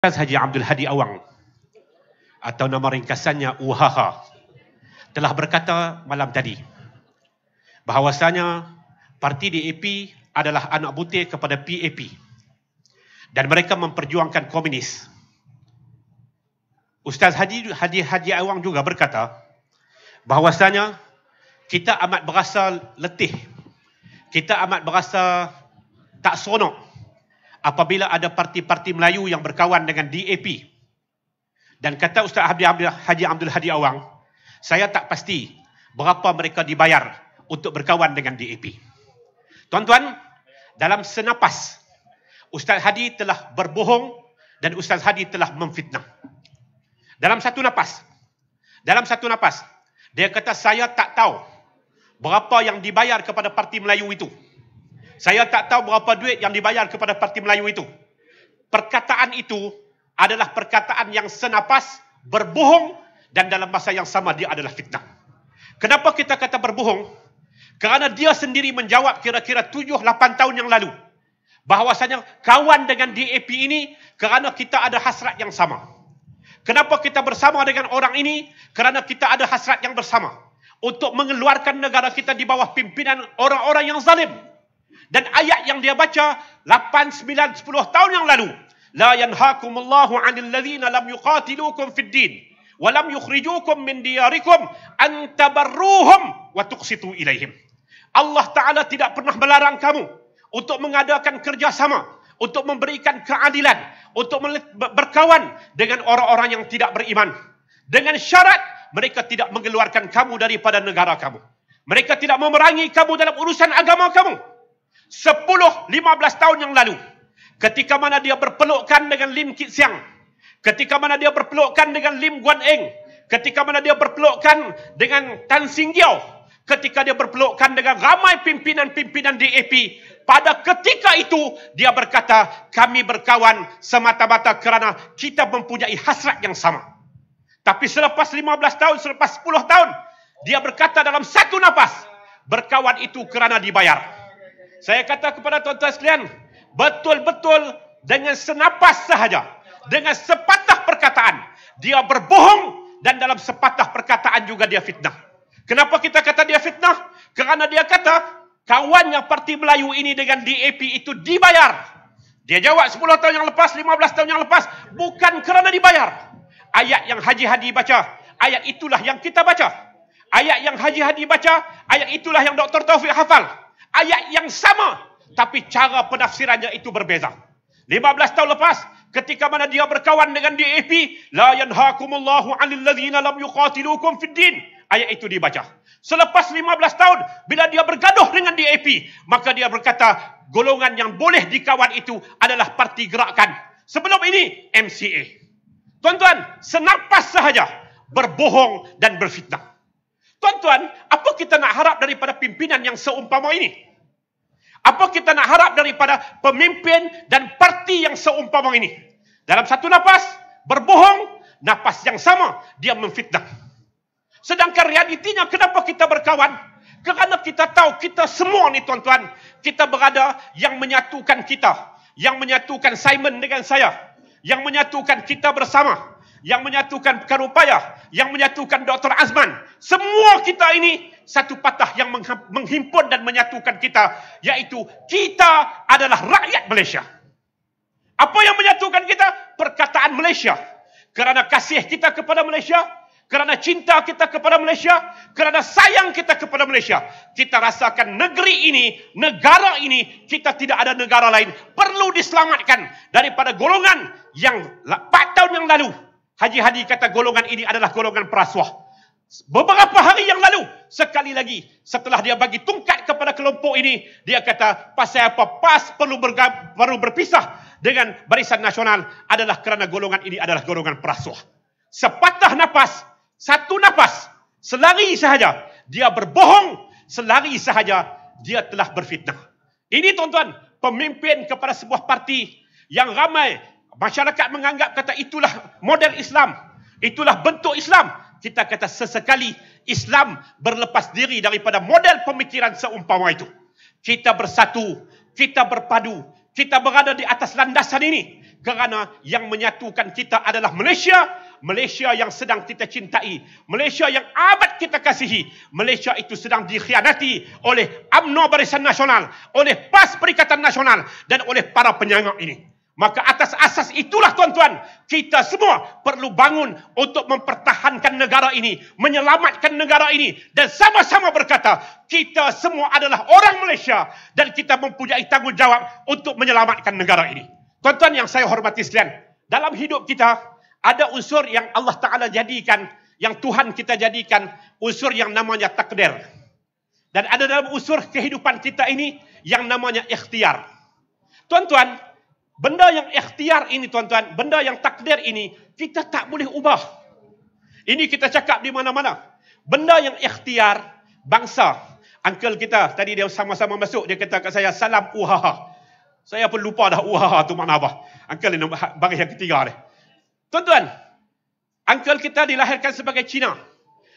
Ustaz Haji Abdul Hadi Awang atau nama ringkasannya UHH telah berkata malam tadi bahawasanya parti DAP adalah anak butir kepada PAP dan mereka memperjuangkan komunis. Ustaz Haji Awang juga berkata bahawasanya kita amat berasa letih, kita amat berasa tak seronok apabila ada parti-parti Melayu yang berkawan dengan DAP. Dan kata Ustaz Haji Abdul Hadi Awang, saya tak pasti berapa mereka dibayar untuk berkawan dengan DAP. Tuan-tuan, dalam senapas, Ustaz Hadi telah berbohong dan Ustaz Hadi telah memfitnah. Dalam satu napas, dia kata saya tak tahu berapa yang dibayar kepada parti Melayu itu. Saya tak tahu berapa duit yang dibayar kepada parti Melayu itu. Perkataan itu adalah perkataan yang senapas, berbohong, dan dalam masa yang sama dia adalah fitnah. Kenapa kita kata berbohong? Kerana dia sendiri menjawab kira-kira 7-8 tahun yang lalu bahawasanya kawan dengan DAP ini kerana kita ada hasrat yang sama. Kenapa kita bersama dengan orang ini? Kerana kita ada hasrat yang bersama untuk mengeluarkan negara kita di bawah pimpinan orang-orang yang zalim. Dan ayat yang dia baca 8, 9, 10 tahun yang lalu, la yanhaakumullahu 'anil ladzina lam yuqatilukum fid din wa lam yukhrijukum min diyarikum an tabarruhum wa tuqsitu ilaihim. Allah Taala tidak pernah melarang kamu untuk mengadakan kerjasama, untuk memberikan keadilan, untuk berkawan dengan orang-orang yang tidak beriman, dengan syarat mereka tidak mengeluarkan kamu daripada negara kamu. Mereka tidak memerangi kamu dalam urusan agama kamu. 10-15 tahun yang lalu, ketika mana dia berpelukan dengan Lim Kit Siang, ketika mana dia berpelukan dengan Lim Guan Eng, ketika mana dia berpelukan dengan Tan Sing Giau, ketika dia berpelukan dengan ramai pimpinan-pimpinan DAP, pada ketika itu dia berkata kami berkawan semata-mata kerana kita mempunyai hasrat yang sama. Tapi selepas 15 tahun, selepas 10 tahun, dia berkata dalam satu nafas, berkawan itu kerana dibayar. Saya kata kepada tuan-tuan sekalian, betul-betul dengan senapas sahaja, dengan sepatah perkataan, dia berbohong dan dalam sepatah perkataan juga dia fitnah. Kenapa kita kata dia fitnah? Kerana dia kata kawannya parti Melayu ini dengan DAP itu dibayar. Dia jawab 10 tahun yang lepas, 15 tahun yang lepas, bukan kerana dibayar. Ayat yang Haji Hadi baca, ayat itulah yang kita baca. Ayat yang Haji Hadi baca, ayat itulah yang Dr. Taufik hafal. Ayat yang sama, tapi cara penafsirannya itu berbeza. 15 tahun lepas, ketika mana dia berkawan dengan DAP, la yanhaakumullahu 'anil ladzina lam yuqatilukum fid din. Ayat itu dibaca. Selepas 15 tahun, bila dia bergaduh dengan DAP, maka dia berkata, golongan yang boleh dikawan itu adalah parti gerakan. Sebelum ini, MCA. Tuan-tuan, senapas sahaja berbohong dan berfitnah. Tuan-tuan, apa kita nak harap daripada pimpinan yang seumpama ini? Apa kita nak harap daripada pemimpin dan parti yang seumpama ini? Dalam satu nafas, berbohong, nafas yang sama, dia memfitnah. Sedangkan realitinya, kenapa kita berkawan? Kerana kita tahu, kita semua ni tuan-tuan, kita berada yang menyatukan kita, yang menyatukan Simon dengan saya, yang menyatukan kita bersama, yang menyatukan Pekan Upaya, yang menyatukan Dr. Azman. Semua kita ini satu patah yang menghimpun dan menyatukan kita, iaitu kita adalah rakyat Malaysia. Apa yang menyatukan kita? Perkataan Malaysia. Kerana kasih kita kepada Malaysia, kerana cinta kita kepada Malaysia, kerana sayang kita kepada Malaysia, kita rasakan negeri ini, negara ini, kita tidak ada negara lain, perlu diselamatkan daripada golongan yang 4 tahun yang lalu Haji Hadi kata golongan ini adalah golongan perasuah. Beberapa hari yang lalu, sekali lagi, setelah dia bagi tungkat kepada kelompok ini, dia kata, pasal apa PAS perlu berpisah dengan Barisan Nasional adalah kerana golongan ini adalah golongan perasuah. Sepatah nafas, satu nafas, selari sahaja, dia berbohong, selari sahaja, dia telah berfitnah. Ini tuan-tuan, pemimpin kepada sebuah parti yang ramai masyarakat menganggap kata itulah model Islam, itulah bentuk Islam. Kita kata sesekali Islam berlepas diri daripada model pemikiran seumpama itu. Kita bersatu, kita berpadu, kita berada di atas landasan ini kerana yang menyatukan kita adalah Malaysia. Malaysia yang sedang kita cintai, Malaysia yang amat kita kasihi. Malaysia itu sedang dikhianati oleh UMNO Barisan Nasional, oleh PAS Perikatan Nasional dan oleh para penyangak ini. Maka atas asas itulah tuan-tuan, kita semua perlu bangun untuk mempertahankan negara ini, menyelamatkan negara ini dan sama-sama berkata, kita semua adalah orang Malaysia dan kita mempunyai tanggungjawab untuk menyelamatkan negara ini. Tuan-tuan yang saya hormati sekalian, dalam hidup kita ada unsur yang Allah Ta'ala jadikan, yang Tuhan kita jadikan, unsur yang namanya takdir. Dan ada dalam unsur kehidupan kita ini yang namanya ikhtiar. Tuan-tuan, benda yang ikhtiar ini tuan-tuan, benda yang takdir ini, kita tak boleh ubah. Ini kita cakap di mana-mana. Benda yang ikhtiar, bangsa. Uncle kita, tadi dia sama-sama masuk, dia kata kat saya, salam uhaha. Saya pun lupa dah uhaha tu makna apa. Uncle ini baris yang ketiga ni. Tuan-tuan, uncle kita dilahirkan sebagai Cina.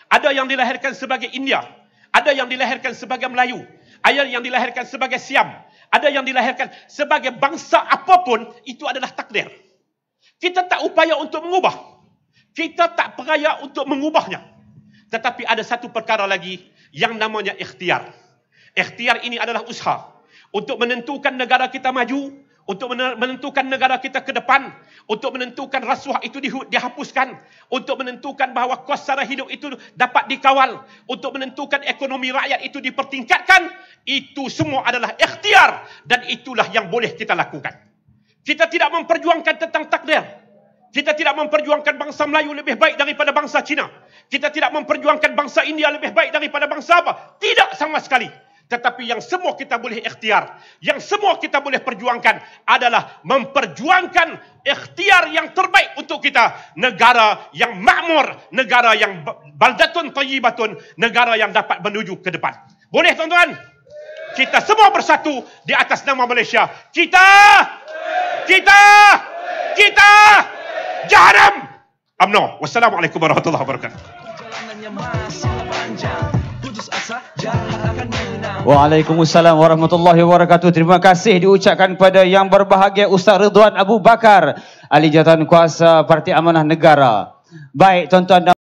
Ada yang dilahirkan sebagai India. Ada yang dilahirkan sebagai Melayu. Ada yang dilahirkan sebagai Siam. Ada yang dilahirkan sebagai bangsa apapun, itu adalah takdir. Kita tak upaya untuk mengubah. Kita tak peraya untuk mengubahnya. Tetapi ada satu perkara lagi yang namanya ikhtiar. Ikhtiar ini adalah usaha untuk menentukan negara kita maju, untuk menentukan negara kita ke depan, untuk menentukan rasuah itu dihapuskan, untuk menentukan bahawa kos sara hidup itu dapat dikawal, untuk menentukan ekonomi rakyat itu dipertingkatkan. Itu semua adalah ikhtiar dan itulah yang boleh kita lakukan. Kita tidak memperjuangkan tentang takdir. Kita tidak memperjuangkan bangsa Melayu lebih baik daripada bangsa Cina. Kita tidak memperjuangkan bangsa India lebih baik daripada bangsa apa. Tidak sama sekali. Tetapi yang semua kita boleh ikhtiar, yang semua kita boleh perjuangkan adalah memperjuangkan ikhtiar yang terbaik untuk kita. Negara yang makmur, negara yang baldatun tayyibatun, negara yang dapat menuju ke depan. Boleh tuan-tuan? Kita semua bersatu di atas nama Malaysia. Kita Jahannam. UMNO. Wassalamualaikum warahmatullahi wabarakatuh. Waalaikumsalam warahmatullahi wabarakatuh. Terima kasih diucapkan kepada yang berbahagia Ustaz Ridwan Abu Bakar, Ahli Jawatan Kuasa Parti Amanah Negara. Baik tuan-tuan dan